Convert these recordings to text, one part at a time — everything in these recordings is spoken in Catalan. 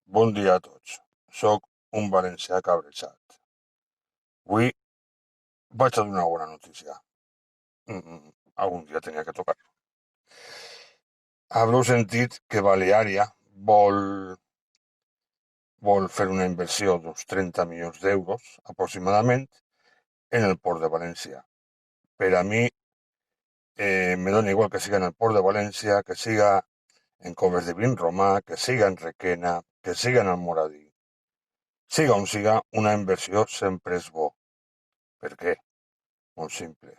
Bon dia a tots. Soc un valencià cabrejat. Avui vaig a donar una notícia. Algun dia tenia que tocar. Haureu sentit que Baleària vol fer una inversió d'uns 30 milions d'euros, aproximadament, en el port de València. Per a mi, me dona igual que siga en el port de València, que siga en Coves de Vinromà, que siga en Requena, que siga en Almoradí. Siga on siga, una inversió sempre és bo. Per què? Molt simple.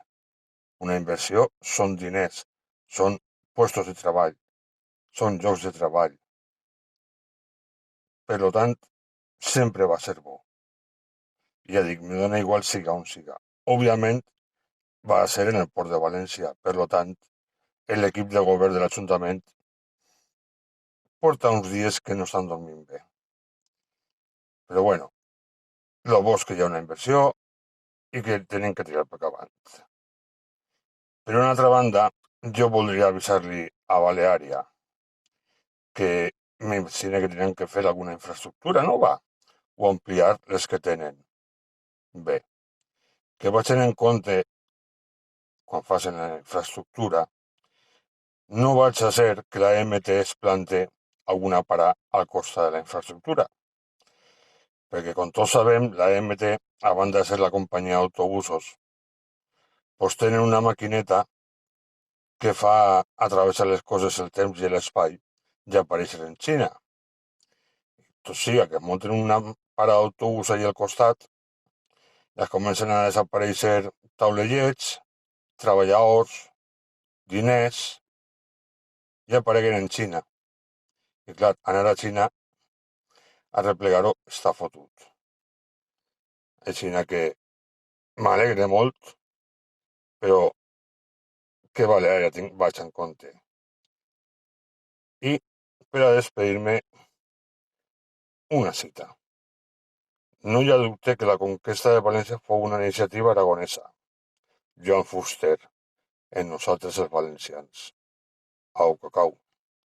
Una inversió són diners, són puestos de treball, són llocs de treball. Per tant, sempre va ser bo. Ja dic, me dona igual siga on siga. Òbviament, va ser en el port de València. Per tant, l'equip de govern de l'Ajuntament porta uns dies que no estan dormint bé. Però bueno, el bo és que hi ha una inversió i que tenen que tirar per avant. Per una altra banda, jo voldria avisar-li a Baleària que m'imagino que tenen que fer alguna infraestructura nova o ampliar les que tenen. Bé, que vagin en compte, quan facin la infraestructura, no vaig a ser que la MT es plante alguna parada al costat de la infraestructura. Perquè, com tots sabem, la MT, a banda de ser la companyia d'autobusos, doncs tenen una maquineta que fa atravessar les coses, el temps i l'espai i aparèixer en Xina. Tot sigui que munten una parada d'autobús allà al costat, ja comencen a desaparèixer taulellets, treballadors, diners, i apareguen en Xina. I clar, anar a Xina a replegar-ho està fotut. Així que m'alegre molt, però que Baleària vaig en compte. I per a despedir-me, una cita. No hi ha dubte que la conquesta de València fou una iniciativa aragonesa. Joan Fuster, en nosaltres els valencians. Au, cacau.